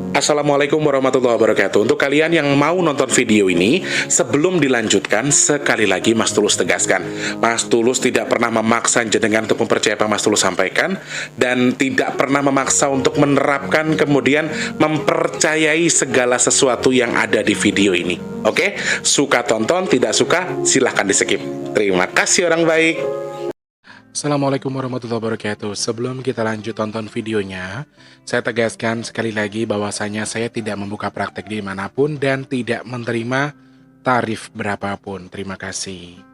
Assalamualaikum warahmatullahi wabarakatuh. Untuk kalian yang mau nonton video ini, sebelum dilanjutkan, sekali lagi Mas Tulus tegaskan, Mas Tulus tidak pernah memaksa jenengan untuk mempercayai apa Mas Tulus sampaikan, dan tidak pernah memaksa untuk menerapkan kemudian mempercayai segala sesuatu yang ada di video ini. Oke? Suka tonton, tidak suka silahkan di skip. Terima kasih orang baik. Assalamualaikum warahmatullahi wabarakatuh. Sebelum kita lanjut tonton videonya, saya tegaskan sekali lagi bahwasanya saya tidak membuka praktek dimanapun dan tidak menerima tarif berapapun. Terima kasih.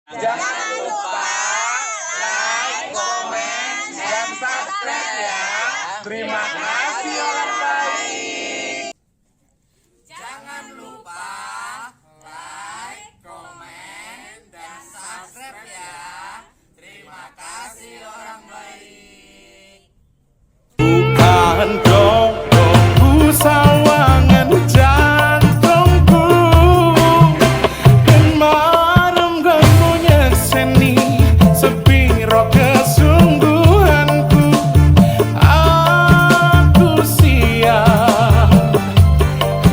Jangan lupa like, komen, dan subscribe ya. Terima kasih orang baik. Jangan lupa like, komen, dan subscribe ya. Terima kasih orang baik. Bukan dongku sawangan jantungku dan marem ganggunya seni sepiro kesungguhanku. Aku siap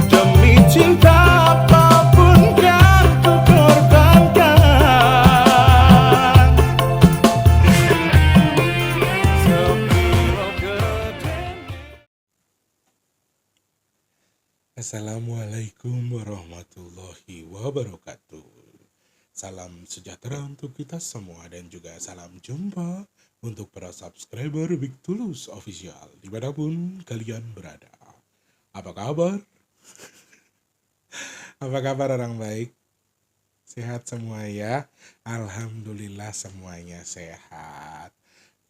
demi cinta apapun kan ku korbankan. Sepiro gedenya. Assalamualaikum warahmatullahi wabarakatuh. Salam sejahtera untuk kita semua dan juga salam jumpa untuk para subscriber Big Tulus Official dimanapun kalian berada. Apa kabar? Apa kabar orang baik? Sehat semua ya? Alhamdulillah semuanya sehat.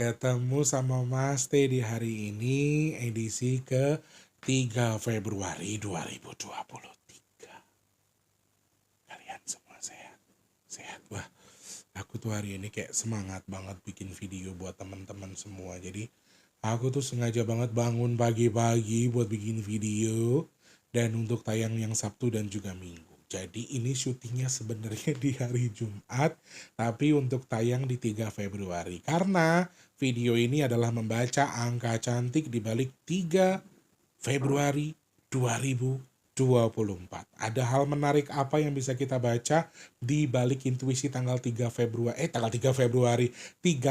Ketemu sama Mas T di hari ini edisi ke 3 Februari 2023. Kalian semua sehat? Sehat. Wah, aku tuh hari ini kayak semangat banget bikin video buat teman-teman semua. Jadi aku tuh sengaja banget bangun pagi-pagi buat bikin video dan untuk tayang yang Sabtu dan juga Minggu. Jadi ini syutingnya sebenarnya di hari Jumat, tapi untuk tayang di 3 Februari. Karena video ini adalah membaca angka cantik di balik 3 Februari 2024. Ada hal menarik apa yang bisa kita baca di balik intuisi tanggal 3 Februari 3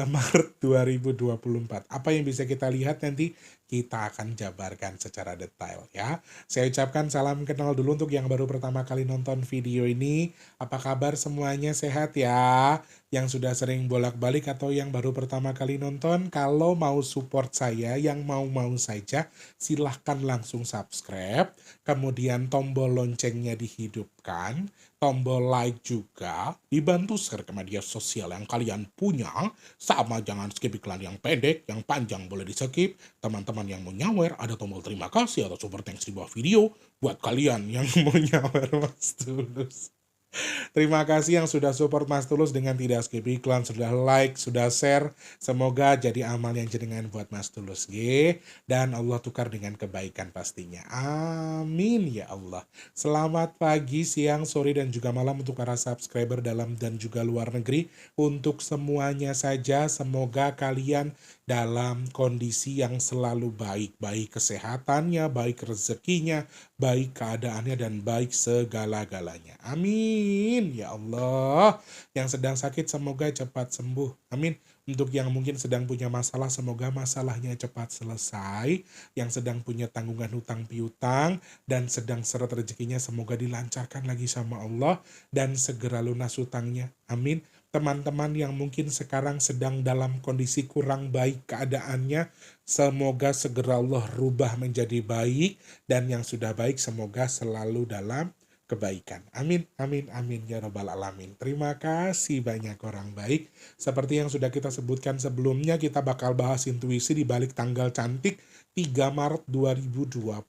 Maret 2024. Apa yang bisa kita lihat nanti kita akan jabarkan secara detail ya. Saya ucapkan salam kenal dulu untuk yang baru pertama kali nonton video ini. Apa kabar semuanya, sehat ya? Yang sudah sering bolak-balik atau yang baru pertama kali nonton, kalau mau support saya, yang mau-mau saja, silahkan langsung subscribe, kemudian tombol loncengnya dihidupkan, tombol like juga, dibantu share ke media sosial yang kalian punya, sama jangan skip iklan yang pendek, yang panjang boleh di skip. Teman-teman yang mau nyawer, ada tombol terima kasih atau super thanks di bawah video, buat kalian yang mau nyawer Mas Tulus. Terima kasih yang sudah support Mas Tulus dengan tidak skip iklan, sudah like, sudah share. Semoga jadi amal yang jenengan buat Mas Tulus, dan Allah tukar dengan kebaikan pastinya. Amin ya Allah. Selamat pagi, siang, sore, dan juga malam untuk para subscriber dalam dan juga luar negeri. Untuk semuanya saja, semoga kalian dalam kondisi yang selalu baik. Baik kesehatannya, baik rezekinya, baik keadaannya, dan baik segala-galanya. Amin ya Allah. Yang sedang sakit semoga cepat sembuh. Amin. Untuk yang mungkin sedang punya masalah, semoga masalahnya cepat selesai. Yang sedang punya tanggungan hutang piutang dan sedang seret rezekinya, semoga dilancarkan lagi sama Allah dan segera lunas hutangnya. Amin. Teman-teman yang mungkin sekarang sedang dalam kondisi kurang baik keadaannya, semoga segera Allah rubah menjadi baik, dan yang sudah baik semoga selalu dalam kebaikan. Amin, amin, amin ya robbal alamin. Terima kasih banyak orang baik. Seperti yang sudah kita sebutkan sebelumnya, kita bakal bahas intuisi di balik tanggal cantik 3 Maret 2024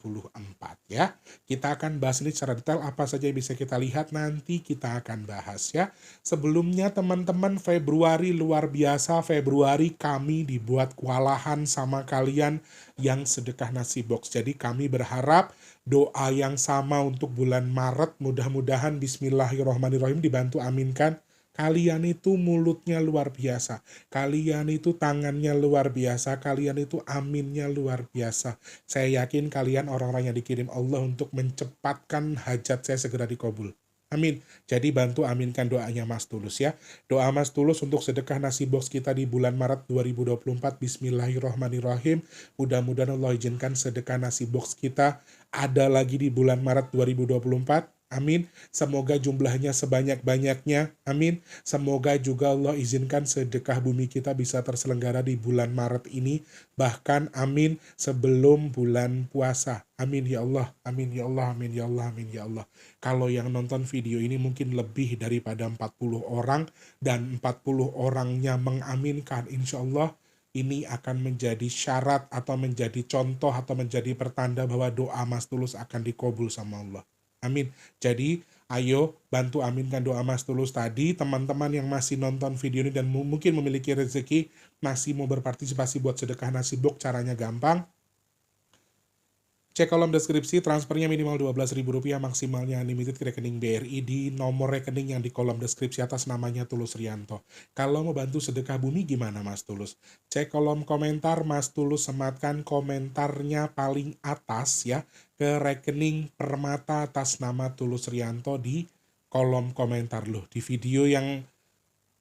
ya. Kita akan bahas ini secara detail, apa saja yang bisa kita lihat nanti kita akan bahas ya. Sebelumnya teman-teman, Februari luar biasa. Februari kami dibuat kewalahan sama kalian yang sedekah nasi box. Jadi kami berharap doa yang sama untuk bulan Maret, mudah-mudahan bismillahirrohmanirrohim dibantu aminkan Kalian itu mulutnya luar biasa. Kalian itu tangannya luar biasa. Kalian itu aminnya luar biasa. Saya yakin kalian orang-orang yang dikirim Allah untuk mencepatkan hajat saya segera dikabul. Amin. Jadi bantu aminkan doanya Mas Tulus ya. Doa Mas Tulus untuk sedekah nasi box kita di bulan Maret 2024. Bismillahirrahmanirrahim. Mudah-mudahan Allah izinkan sedekah nasi box kita ada lagi di bulan Maret 2024. Amin. Semoga jumlahnya sebanyak-banyaknya. Amin. Semoga juga Allah izinkan sedekah bumi kita bisa terselenggara di bulan Maret ini. Bahkan amin sebelum bulan puasa. Amin ya Allah. Amin ya Allah. Amin ya Allah. Amin ya Allah. Kalau yang nonton video ini mungkin lebih daripada 40 orang dan 40 orangnya mengaminkan, insya Allah ini akan menjadi syarat atau menjadi contoh atau menjadi pertanda bahwa doa Mas Tulus akan dikabul sama Allah. Amin. Jadi ayo bantu aminkan doa Mas Tulus tadi. Teman-teman yang masih nonton video ini dan mungkin memiliki rezeki masih mau berpartisipasi buat sedekah nasi box, caranya gampang. Cek kolom deskripsi, transfernya minimal Rp12.000, maksimalnya unlimited ke rekening BRI di nomor rekening yang di kolom deskripsi atas namanya Tulus Rianto. Kalau mau bantu sedekah bumi gimana Mas Tulus? Cek kolom komentar, Mas Tulus sematkan komentarnya paling atas ya ke rekening Permata atas nama Tulus Rianto di kolom komentar loh. Di video yang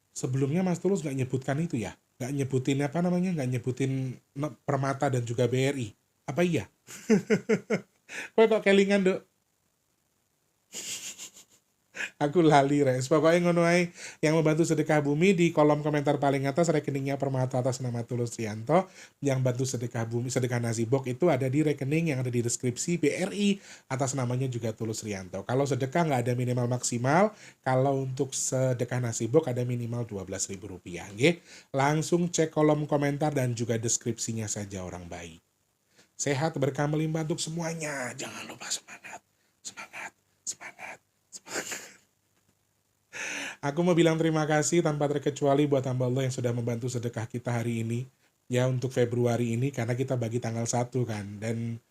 sebelumnya Mas Tulus nggak nyebutkan itu ya? Nggak nyebutin apa namanya? Nggak nyebutin Permata dan juga BRI. Apa iya? Kowe kok kelingan, Dok? Aku lali, res. Pokoknya ngono ae. Yang membantu sedekah bumi di kolom komentar paling atas rekeningnya Permata atas nama Tulus Rianto. Yang bantu sedekah bumi, sedekah nasi box itu ada di rekening yang ada di deskripsi BRI atas namanya juga Tulus Rianto. Kalau sedekah nggak ada minimal maksimal. Kalau untuk sedekah nasi box ada minimal Rp12.000. Nggih. Langsung cek kolom komentar dan juga deskripsinya saja orang baik. Sehat berkah melimpah untuk semuanya. Jangan lupa semangat. Semangat. Semangat. Semangat. Aku mau bilang terima kasih tanpa terkecuali buat hamba Allah yang sudah membantu sedekah kita hari ini. Ya untuk Februari ini karena kita bagi tanggal 1 kan. Dan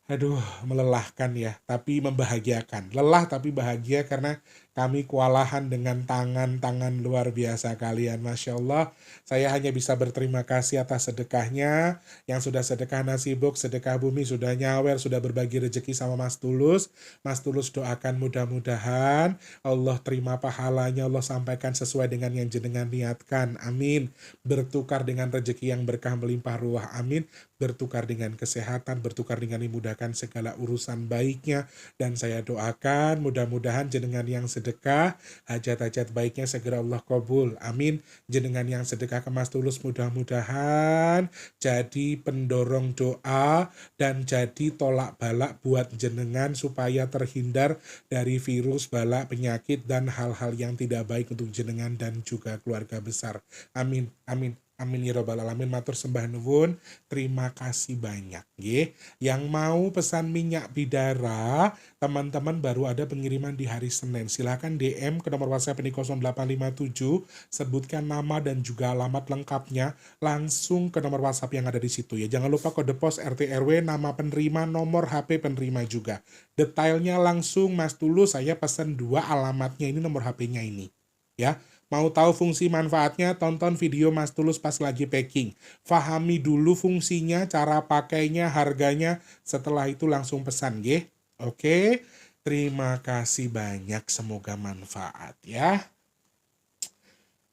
aduh melelahkan ya. Tapi membahagiakan. Lelah tapi bahagia karena kami kewalahan dengan tangan-tangan luar biasa kalian. Masya Allah. Saya hanya bisa berterima kasih atas sedekahnya. Yang sudah sedekah nasi box, sedekah bumi, sudah nyawer, sudah berbagi rezeki sama Mas Tulus. Mas Tulus doakan mudah-mudahan Allah terima pahalanya. Allah sampaikan sesuai dengan yang jenengan niatkan. Amin. Bertukar dengan rezeki yang berkah melimpah ruah. Amin. Bertukar dengan kesehatan, bertukar dengan dimudahkan segala urusan baiknya. Dan saya doakan mudah-mudahan jenengan yang sedekah, hajat-hajat baiknya segera Allah kabul. Amin. Jenengan yang sedekah ke Mas Tulus mudah-mudahan jadi pendorong doa dan jadi tolak balak buat jenengan supaya terhindar dari virus, balak, penyakit dan hal-hal yang tidak baik untuk jenengan dan juga keluarga besar. Amin. Amin. Amin ya robbal alamin. Matur sembah nuwun. Terima kasih banyak nggih. Yang mau pesan minyak bidara, teman-teman baru ada pengiriman di hari Senin. Silakan DM ke nomor WhatsApp ini 0857, sebutkan nama dan juga alamat lengkapnya langsung ke nomor WhatsApp yang ada di situ ya. Jangan lupa kode pos RT RW, nama penerima, nomor HP penerima juga. Detailnya langsung Mas Tulus, saya pesan 2 alamatnya ini, nomor HP-nya ini. Ya. Mau tahu fungsi manfaatnya, tonton video Mas Tulus pas lagi packing. Fahami dulu fungsinya, cara pakainya, harganya. Setelah itu langsung pesan, nggih. Oke, terima kasih banyak. Semoga manfaat ya.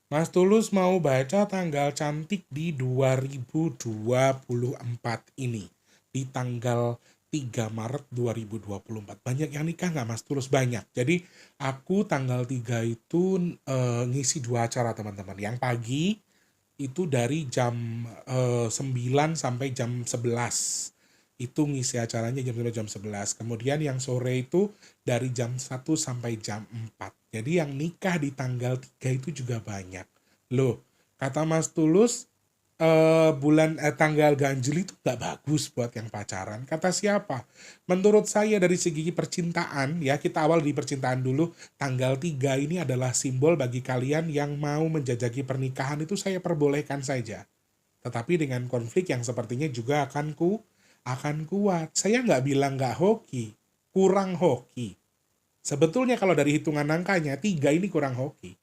Mas Tulus mau baca tanggal cantik di 2024 ini. Di tanggal 3 Maret 2024. Banyak yang nikah nggak Mas Tulus? Banyak. Jadi aku tanggal 3 itu ngisi 2 acara teman-teman. Yang pagi itu dari jam 9 sampai jam 11. Itu ngisi acaranya jam 9 jam 11. Kemudian yang sore itu dari jam 1 sampai jam 4. Jadi yang nikah di tanggal 3 itu juga banyak. Loh, kata Mas Tulus, tanggal ganjil itu gak bagus buat yang pacaran. Kata siapa? Menurut saya dari segi percintaan, ya kita awal di percintaan dulu, tanggal 3 ini adalah simbol bagi kalian yang mau menjajaki pernikahan, itu saya perbolehkan saja. Tetapi dengan konflik yang sepertinya juga akan kuat. Saya nggak bilang nggak hoki, kurang hoki. Sebetulnya kalau dari hitungan angkanya, 3 ini kurang hoki.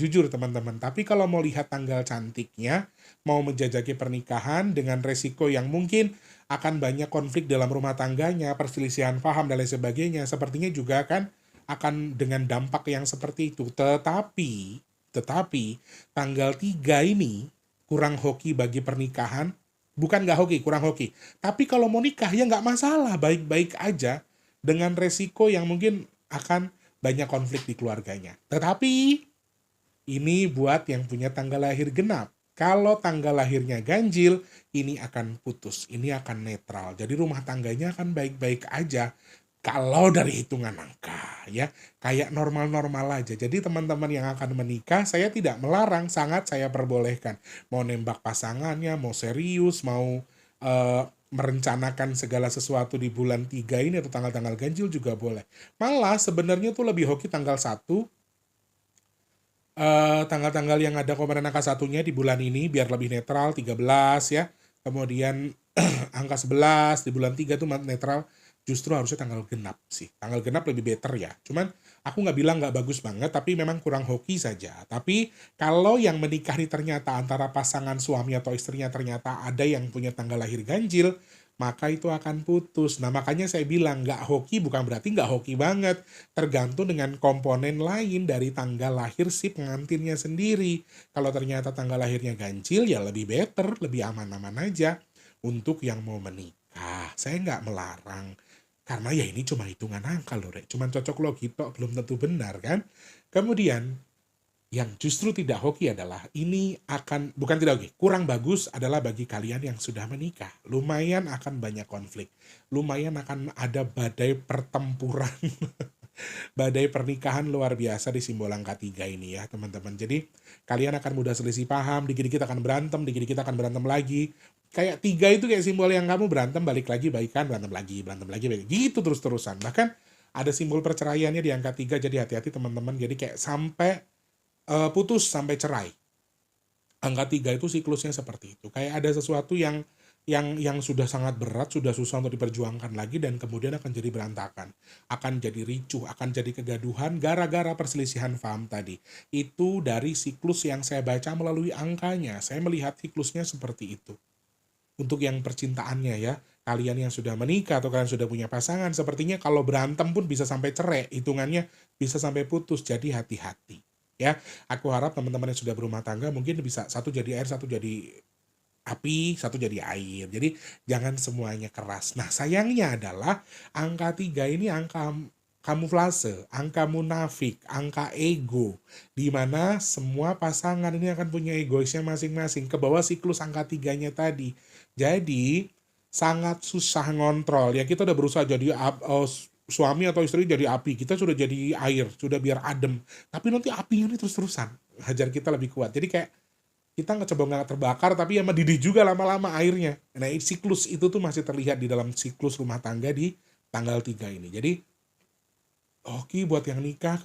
Jujur teman-teman, tapi kalau mau lihat tanggal cantiknya, mau menjajaki pernikahan dengan resiko yang mungkin akan banyak konflik dalam rumah tangganya, perselisihan paham dan lain sebagainya, sepertinya juga akan dengan dampak yang seperti itu. Tetapi tanggal 3 ini kurang hoki bagi pernikahan, bukan nggak hoki, kurang hoki. Tapi kalau mau nikah ya nggak masalah, baik-baik aja dengan resiko yang mungkin akan banyak konflik di keluarganya. Tetapi ini buat yang punya tanggal lahir genap. Kalau tanggal lahirnya ganjil, ini akan putus, ini akan netral. Jadi rumah tangganya akan baik-baik aja. Kalau dari hitungan angka, ya, kayak normal-normal aja. Jadi teman-teman yang akan menikah, saya tidak melarang, sangat saya perbolehkan. Mau nembak pasangannya, mau serius, mau merencanakan segala sesuatu di bulan 3 ini atau tanggal-tanggal ganjil juga boleh. Malah sebenarnya tuh lebih hoki tanggal 1, tanggal-tanggal yang ada komenan angka satunya di bulan ini biar lebih netral, 13 ya. Kemudian angka 11 di bulan 3 tuh netral. Justru harusnya tanggal genap sih. Tanggal genap lebih better ya. Cuman aku nggak bilang nggak bagus banget, tapi memang kurang hoki saja. Tapi kalau yang menikah ini ternyata antara pasangan suami atau istrinya ternyata ada yang punya tanggal lahir ganjil, maka itu akan putus. Nah makanya saya bilang nggak hoki bukan berarti nggak hoki banget. Tergantung dengan komponen lain dari tanggal lahir si pengantinnya sendiri. Kalau ternyata tanggal lahirnya ganjil ya lebih better, lebih aman-aman aja untuk yang mau menikah. Saya nggak melarang. Karena ya ini cuma hitungan angka loh, Rek. Cuman cocok logi tok, belum tentu benar kan. Kemudian yang justru tidak hoki adalah ini akan, bukan tidak hoki, kurang bagus adalah bagi kalian yang sudah menikah. Lumayan akan banyak konflik. Lumayan akan ada badai pertempuran. Badai pernikahan luar biasa di simbol angka 3 ini ya teman-teman. Jadi kalian akan mudah selisih paham, dikit-dikit akan berantem, dikit-dikit akan berantem lagi. Kayak 3 itu kayak simbol yang kamu berantem, balik lagi, baikan, berantem lagi, balik. Gitu terus-terusan. Bahkan ada simbol perceraiannya di angka 3, jadi hati-hati teman-teman. Jadi kayak sampai putus, sampai cerai. Angka 3 itu siklusnya seperti itu. Kayak ada sesuatu yang sudah sangat berat, sudah susah untuk diperjuangkan lagi dan kemudian akan jadi berantakan. Akan jadi ricuh, akan jadi kegaduhan gara-gara perselisihan paham tadi. Itu dari siklus yang saya baca melalui angkanya. Saya melihat siklusnya seperti itu. Untuk yang percintaannya ya, kalian yang sudah menikah atau kalian sudah punya pasangan, sepertinya kalau berantem pun bisa sampai cerai, hitungannya bisa sampai putus, jadi hati-hati. Ya, aku harap teman-teman yang sudah berumah tangga mungkin bisa satu jadi air, satu jadi api, satu jadi air. Jadi jangan semuanya keras. Nah sayangnya adalah angka 3 ini angka kamuflase, angka munafik, angka ego. Di mana semua pasangan ini akan punya egoisnya masing-masing. Ke bawah siklus angka 3-nya tadi. Jadi sangat susah ngontrol. Ya kita udah berusaha jadi suami atau istri jadi api. Kita sudah jadi air, sudah biar adem. Tapi nanti apinya ini terus-terusan. Hajar kita lebih kuat. Jadi kayak kita nggak coba nggak terbakar tapi ya mendidih juga lama-lama airnya. Nah siklus itu tuh masih terlihat di dalam siklus rumah tangga di tanggal 3 ini. Jadi oke buat yang nikah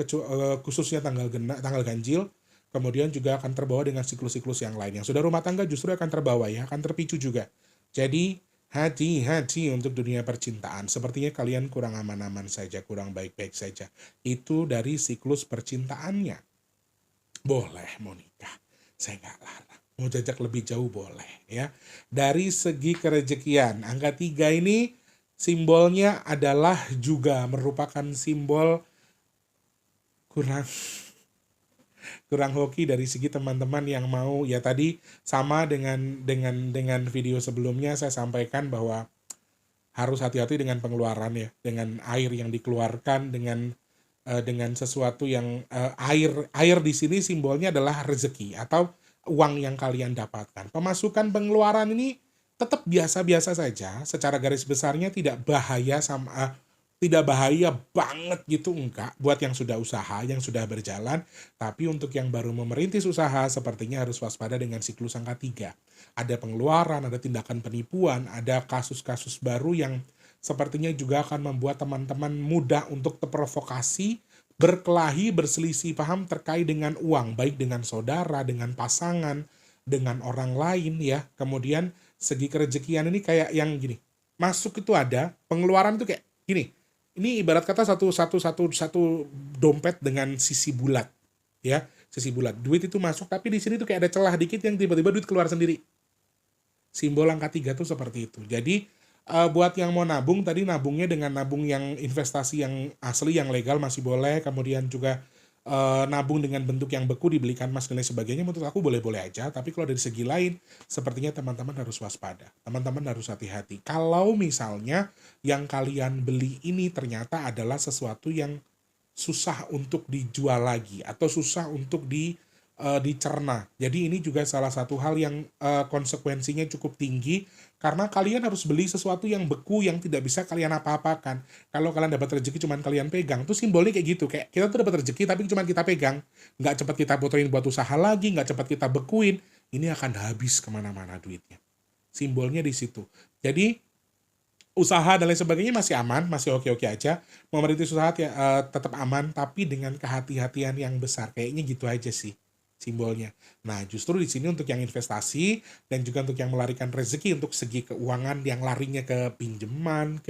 khususnya tanggal ganjil, kemudian juga akan terbawa dengan siklus-siklus yang lain. Yang sudah rumah tangga justru akan terbawa ya, akan terpicu juga. Jadi hati-hati untuk dunia percintaan. Sepertinya kalian kurang aman-aman saja, kurang baik-baik saja. Itu dari siklus percintaannya. Boleh mau nikah, saya nggak larang. Mau jajak lebih jauh boleh ya. Dari segi kerejekian, angka 3 ini simbolnya adalah juga merupakan simbol kurang hoki dari segi teman-teman yang mau ya tadi sama dengan video sebelumnya saya sampaikan bahwa harus hati-hati dengan pengeluaran ya, dengan air yang dikeluarkan, dengan sesuatu yang air di sini simbolnya adalah rezeki atau uang yang kalian dapatkan. Pemasukan pengeluaran ini tetap biasa-biasa saja, secara garis besarnya tidak bahaya banget gitu, enggak, buat yang sudah usaha, yang sudah berjalan. Tapi untuk yang baru memerintis usaha, sepertinya harus waspada dengan siklus angka 3. Ada pengeluaran, ada tindakan penipuan, ada kasus-kasus baru yang sepertinya juga akan membuat teman-teman mudah untuk terprovokasi, berkelahi, berselisih paham terkait dengan uang, baik dengan saudara, dengan pasangan, dengan orang lain ya. Kemudian segi kerejekian ini kayak yang gini, masuk itu ada, pengeluaran itu kayak gini. Ini ibarat kata satu dompet dengan sisi bulat ya. sisi bulat. Duit itu masuk, tapi di sini tuh kayak ada celah dikit yang tiba-tiba duit keluar sendiri. Simbol angka 3 tuh seperti itu. Jadi buat yang mau nabung tadi, nabungnya dengan nabung yang investasi yang asli, yang legal masih boleh. Kemudian juga nabung dengan bentuk yang beku, dibelikan emas dan lain sebagainya, menurut aku boleh-boleh aja. Tapi kalau dari segi lain, sepertinya teman-teman harus waspada. Teman-teman harus hati-hati. Kalau misalnya yang kalian beli ini ternyata adalah sesuatu yang susah untuk dijual lagi atau susah untuk dicerna. Jadi ini juga salah satu hal yang konsekuensinya cukup tinggi, karena kalian harus beli sesuatu yang beku yang tidak bisa kalian apa-apakan. Kalau kalian dapat rezeki cuman kalian pegang, tuh simbolnya kayak gitu. Kayak kita tuh dapat rezeki tapi cuman kita pegang. Nggak cepat kita puterin buat usaha lagi, nggak cepat kita bekuin. Ini akan habis kemana-mana duitnya. Simbolnya di situ. Jadi usaha dan lain sebagainya masih aman, masih oke-oke aja. Mau merintis usaha tetap aman, tapi dengan kehati-hatian yang besar. Kayaknya gitu aja sih simbolnya. Nah, justru di sini untuk yang investasi dan juga untuk yang melarikan rezeki untuk segi keuangan yang larinya ke pinjaman,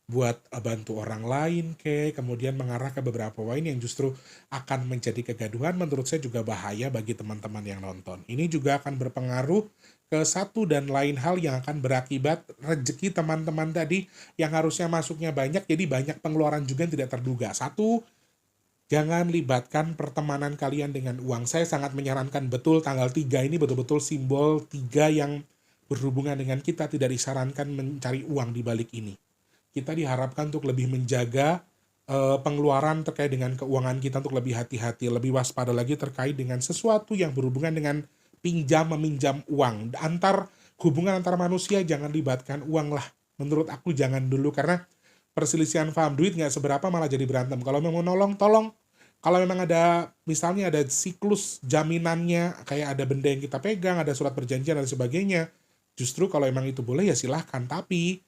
buat bantu orang lain, kemudian mengarah ke beberapa poin yang justru akan menjadi kegaduhan, menurut saya juga bahaya bagi teman-teman yang nonton. Ini juga akan berpengaruh ke satu dan lain hal yang akan berakibat rezeki teman-teman tadi yang harusnya masuknya banyak, jadi banyak pengeluaran juga yang tidak terduga. Satu, jangan libatkan pertemanan kalian dengan uang. Saya sangat menyarankan betul tanggal 3 ini betul-betul simbol 3 yang berhubungan dengan kita, tidak disarankan mencari uang di balik ini. Kita diharapkan untuk lebih menjaga pengeluaran terkait dengan keuangan kita, untuk lebih hati-hati, lebih waspada lagi terkait dengan sesuatu yang berhubungan dengan meminjam uang. Hubungan antar manusia jangan libatkan uang lah. Menurut aku jangan dulu, karena perselisihan paham duit nggak seberapa malah jadi berantem. Kalau memang mau nolong, tolong. Kalau memang ada, misalnya ada siklus jaminannya, kayak ada benda yang kita pegang, ada surat perjanjian dan sebagainya, justru kalau emang itu boleh ya silahkan. Tapi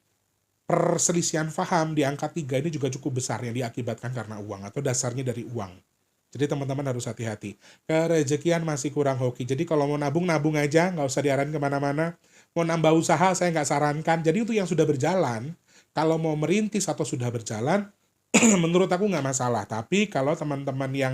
perselisihan paham di angka 3 ini juga cukup besar yang diakibatkan karena uang atau dasarnya dari uang. Jadi teman-teman harus hati-hati. Kerezekian masih kurang hoki. Jadi kalau mau nabung, nabung aja, nggak usah diarahin kemana-mana. Mau nambah usaha, saya nggak sarankan. Jadi untuk yang sudah berjalan, kalau mau merintis atau sudah berjalan, menurut aku nggak masalah. Tapi kalau teman-teman yang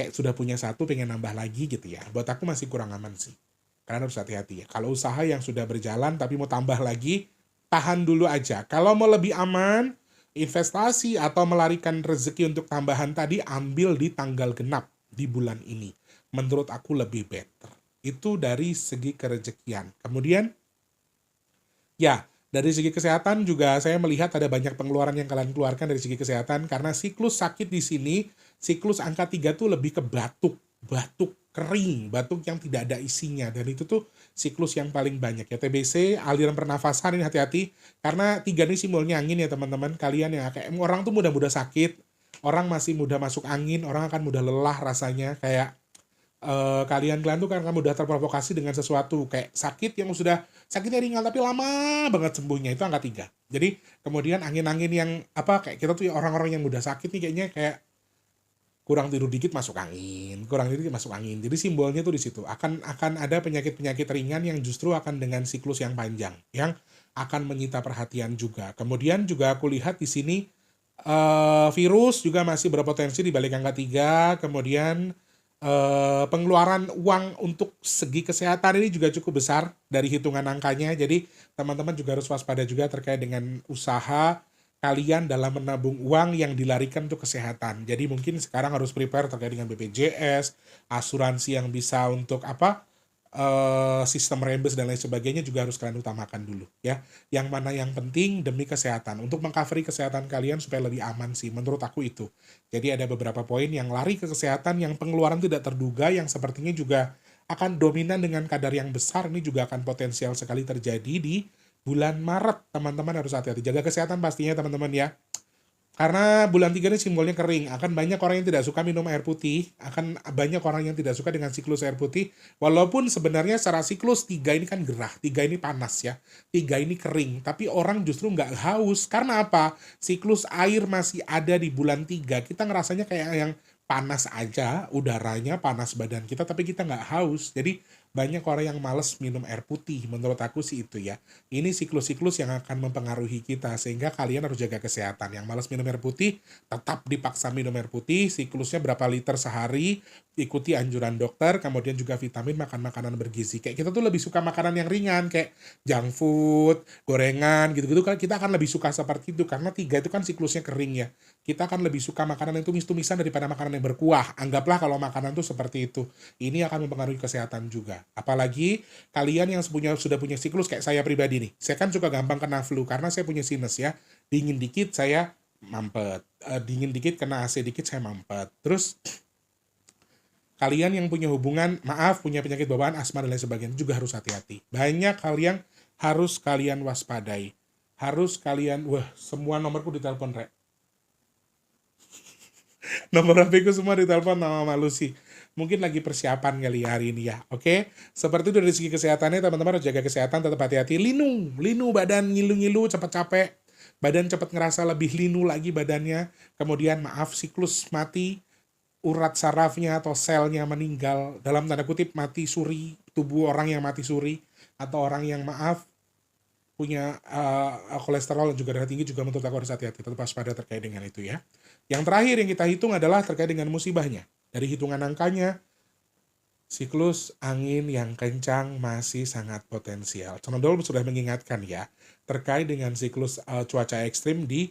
kayak sudah punya satu, pengen nambah lagi gitu ya, buat aku masih kurang aman sih. Karena harus hati-hati ya. Kalau usaha yang sudah berjalan tapi mau tambah lagi, tahan dulu aja. Kalau mau lebih aman, investasi atau melarikan rezeki untuk tambahan tadi, ambil di tanggal genap di bulan ini. Menurut aku lebih better. Itu dari segi kerezekian. Kemudian, ya, dari segi kesehatan juga saya melihat ada banyak pengeluaran yang kalian keluarkan dari segi kesehatan, karena siklus sakit di sini, siklus angka 3 tuh lebih ke batuk kering, batuk yang tidak ada isinya, dan itu tuh siklus yang paling banyak ya. TBC, aliran pernafasan, ini hati-hati, karena 3 ini simbolnya angin ya teman-teman. Kalian yang kayak orang tuh mudah-mudah sakit, orang masih mudah masuk angin, orang akan mudah lelah rasanya, kayak kalian tuh kan mudah terprovokasi dengan sesuatu kayak sakit yang sudah sakitnya ringan tapi lama banget sembuhnya, itu angka 3. Jadi kemudian angin-angin yang kayak kita tuh orang-orang yang mudah sakit nih kayaknya kayak kurang tidur dikit masuk angin, kurang tidur dikit masuk angin. Jadi simbolnya tuh di situ akan ada penyakit-penyakit ringan yang justru akan dengan siklus yang panjang yang akan menyita perhatian juga. Kemudian juga aku lihat di sini virus juga masih berpotensi di balik angka 3. Kemudian pengeluaran uang untuk segi kesehatan ini juga cukup besar dari hitungan angkanya. Jadi teman-teman juga harus waspada juga terkait dengan usaha kalian dalam menabung uang yang dilarikan untuk kesehatan. Jadi mungkin sekarang harus prepare terkait dengan BPJS, asuransi yang bisa untuk sistem rembes dan lain sebagainya juga harus kalian utamakan dulu ya. Yang mana yang penting demi kesehatan, untuk mengcovery kesehatan kalian supaya lebih aman sih, menurut aku itu. Jadi ada beberapa poin yang lari ke kesehatan yang pengeluaran tidak terduga, yang sepertinya juga akan dominan dengan kadar yang besar. Ini juga akan potensial sekali terjadi di bulan Maret. Teman-teman harus hati-hati, jaga kesehatan pastinya teman-teman ya. Karena bulan 3 ini simbolnya kering, akan banyak orang yang tidak suka minum air putih, akan banyak orang yang tidak suka dengan siklus air putih, walaupun sebenarnya secara siklus 3 ini kan gerah, 3 ini panas ya, 3 ini kering, tapi orang justru nggak haus. Karena apa? Siklus air masih ada di bulan 3, kita ngerasanya kayak yang panas aja, udaranya panas badan kita, tapi kita nggak haus. Jadi banyak orang yang males minum air putih. Menurut aku sih itu ya. Ini siklus-siklus yang akan mempengaruhi kita, sehingga kalian harus jaga kesehatan. Yang males minum air putih, tetap dipaksa minum air putih, siklusnya berapa liter sehari, ikuti anjuran dokter, kemudian juga vitamin, makan makanan bergizi. Kayak kita tuh lebih suka makanan yang ringan, kayak junk food, gorengan, gitu-gitu kan kita akan lebih suka seperti itu, karena 3 itu kan siklusnya kering ya. Kita akan lebih suka makanan yang tumis-tumisan daripada makanan yang berkuah. Anggaplah kalau makanan tuh seperti itu. Ini akan mempengaruhi kesehatan juga. Apalagi kalian yang sudah punya siklus kayak saya pribadi nih. Saya kan suka gampang kena flu karena saya punya sinus ya. Dingin dikit saya mampet. Dingin dikit kena AC dikit saya mampet. Terus kalian yang punya hubungan, punya penyakit bawaan, asma dan lain sebagainya juga harus hati-hati. Banyak hal yang harus kalian waspadai. Harus kalian, semua nomorku ditelepon, Rek. Nomor HP ku semua ditelepon sama Mama Lucy. Mungkin lagi persiapan kali hari ini ya. Oke? Seperti itu dari segi kesehatannya, teman-teman harus jaga kesehatan, tetap hati-hati. Linu badan ngilu-ngilu, cepat capek. Badan cepat ngerasa lebih linu lagi badannya. Kemudian siklus mati, urat sarafnya atau selnya meninggal, dalam tanda kutip mati suri, tubuh orang yang mati suri, atau orang yang punya kolesterol dan juga darah tinggi, juga menurut aku harus hati-hati, tetap waspada terkait dengan itu ya. Yang terakhir yang kita hitung adalah terkait dengan musibahnya. Dari hitungan angkanya, siklus angin yang kencang masih sangat potensial. Conodol sudah mengingatkan ya, terkait dengan siklus cuaca ekstrim di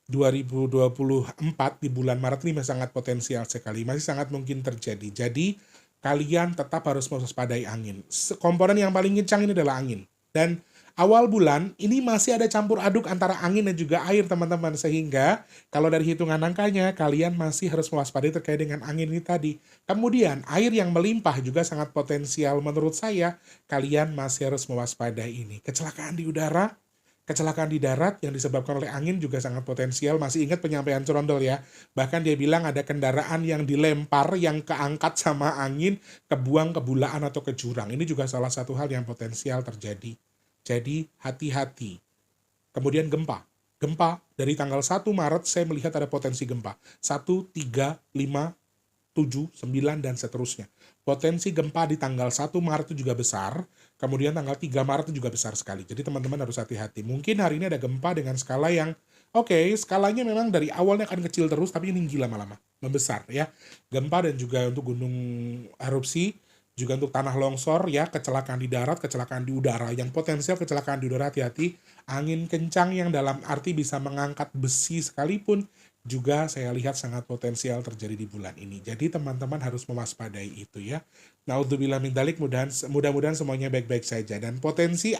2024 di bulan Maret ini masih sangat potensial sekali, masih sangat mungkin terjadi. Jadi kalian tetap harus mewaspadai angin. Komponen yang paling kencang ini adalah angin. Dan awal bulan ini masih ada campur aduk antara angin dan juga air, teman-teman. Sehingga kalau dari hitungan angkanya, kalian masih harus mewaspadai terkait dengan angin ini tadi. Kemudian air yang melimpah juga sangat potensial. Menurut saya, kalian masih harus mewaspadai ini. Kecelakaan di udara, kecelakaan di darat yang disebabkan oleh angin juga sangat potensial. Masih ingat penyampaian Corondol ya. Bahkan dia bilang ada kendaraan yang dilempar, yang keangkat sama angin, kebuang ke bulaan atau ke jurang. Ini juga salah satu hal yang potensial terjadi. Jadi hati-hati. Kemudian gempa. Gempa dari tanggal 1 Maret saya melihat ada potensi gempa. 1, 3, 5, 7, 9, dan seterusnya. Potensi gempa di tanggal 1 Maret itu juga besar, kemudian tanggal 3 Maret itu juga besar sekali. Jadi teman-teman harus hati-hati. Mungkin hari ini ada gempa dengan skala yang, skalanya memang dari awalnya akan kecil terus, tapi ini tinggi lama-lama, membesar ya. Gempa dan juga untuk gunung erupsi, juga untuk tanah longsor ya, kecelakaan di darat, kecelakaan di udara. Yang potensial kecelakaan di udara, hati-hati. Angin kencang yang dalam arti bisa mengangkat besi sekalipun juga saya lihat sangat potensial terjadi di bulan ini. Jadi teman-teman harus mewaspadai itu ya. Naudzubillah min dzalik, mudah-mudahan semuanya baik-baik saja. Dan potensi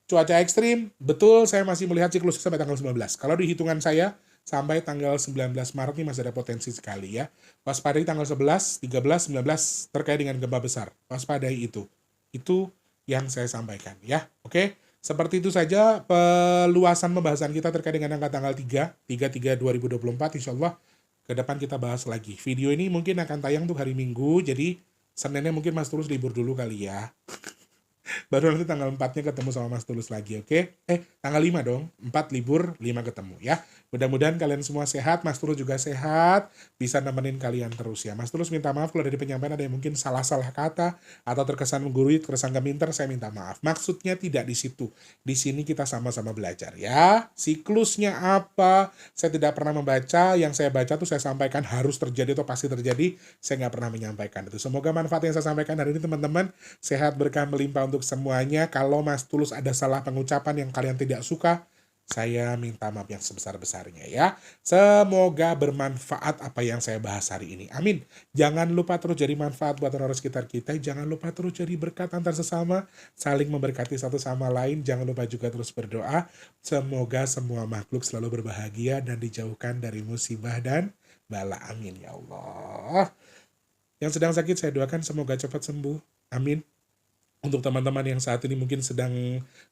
cuaca ekstrim, betul saya masih melihat siklusnya sampai tanggal 19. Kalau di hitungan saya, sampai tanggal 19 Maret ini masih ada potensi sekali ya. Waspadai tanggal 11, 13, 19 terkait dengan gempa besar. Waspadai itu. Itu yang saya sampaikan ya. Oke. Seperti itu saja peluasan pembahasan kita terkait dengan angka tanggal 3/3/2024. Insya Allah ke depan kita bahas lagi. Video ini mungkin akan tayang untuk hari Minggu, jadi Seninnya mungkin Mas Tulus libur dulu kali ya. Baru nanti tanggal 4-nya ketemu sama Mas Tulus lagi, oke? Tanggal 5 dong. 4 libur, 5 ketemu ya. Mudah-mudahan kalian semua sehat, Mas Tulus juga sehat, bisa nemenin kalian terus ya. Mas Tulus minta maaf kalau dari penyampaian ada yang mungkin salah-salah kata, atau terkesan menggurui, terkesan keminter, saya minta maaf. Maksudnya tidak di situ. Di sini kita sama-sama belajar ya. Siklusnya apa? Saya tidak pernah membaca, yang saya baca tuh saya sampaikan harus terjadi atau pasti terjadi. Saya nggak pernah menyampaikan itu. Semoga manfaat yang saya sampaikan hari ini teman-teman, sehat berkah melimpah untuk semuanya. Kalau Mas Tulus ada salah pengucapan yang kalian tidak suka, saya minta maaf yang sebesar-besarnya ya. Semoga bermanfaat apa yang saya bahas hari ini. Amin. Jangan lupa terus jadi manfaat buat orang sekitar kita. Jangan lupa terus jadi berkat antar sesama. Saling memberkati satu sama lain. Jangan lupa juga terus berdoa. Semoga semua makhluk selalu berbahagia dan dijauhkan dari musibah dan bala. Amin ya Allah. Yang sedang sakit saya doakan semoga cepat sembuh. Amin. Untuk teman-teman yang saat ini mungkin sedang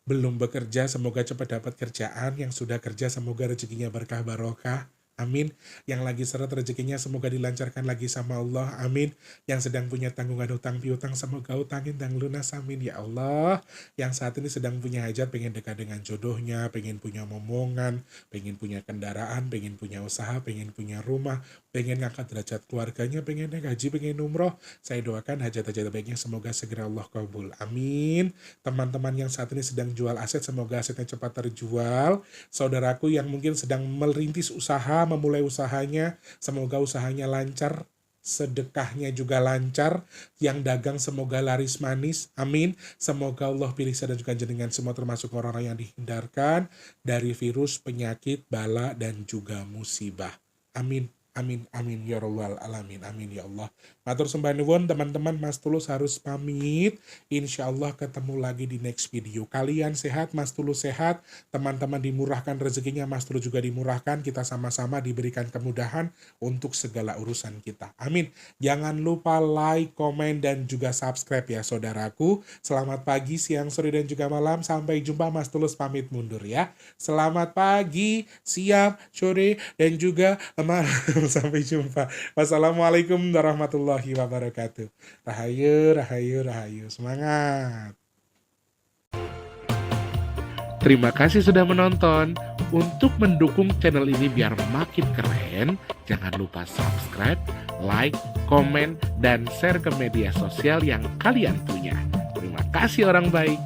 belum bekerja, semoga cepat dapat kerjaan. Yang sudah kerja, semoga rezekinya berkah barokah. Amin. Yang lagi seret rezekinya semoga dilancarkan lagi sama Allah. Amin. Yang sedang punya tanggungan hutang piutang semoga utangin dan lunas. Amin ya Allah. Yang saat ini sedang punya hajat, pengen dekat dengan jodohnya, pengen punya momongan, pengen punya kendaraan, pengen punya usaha, pengen punya rumah, pengen ngangkat derajat keluarganya, pengen naik haji, pengen umroh. Saya doakan hajat-hajat baiknya semoga segera Allah kabul. Amin. Teman-teman yang saat ini sedang jual aset, semoga asetnya cepat terjual. Saudaraku yang mungkin sedang merintis usaha, memulai usahanya, semoga usahanya lancar, sedekahnya juga lancar, yang dagang semoga laris manis, amin. Semoga Allah pilih saya dan juga jenengan semua termasuk orang-orang yang dihindarkan dari virus, penyakit, bala, dan juga musibah. Amin. Amin, amin, ya Rabbal alamin, amin ya Allah. Matur sembah nuwun teman-teman, Mas Tulus harus pamit. Insya Allah ketemu lagi di next video. Kalian sehat, Mas Tulus sehat, teman-teman dimurahkan rezekinya, Mas Tulus juga dimurahkan. Kita sama-sama diberikan kemudahan untuk segala urusan kita. Amin. Jangan lupa like, komen, dan juga subscribe ya saudaraku. Selamat pagi, siang, sore, dan juga malam. Sampai jumpa, Mas Tulus pamit mundur ya. Selamat pagi, siang, sore, dan juga malam. Sampai jumpa. Wassalamualaikum warahmatullahi wabarakatuh. Rahayu, rahayu, rahayu. Semangat. Terima kasih sudah menonton. Untuk mendukung channel ini biar makin keren, jangan lupa subscribe, like, komen, dan share ke media sosial yang kalian punya. Terima kasih orang baik.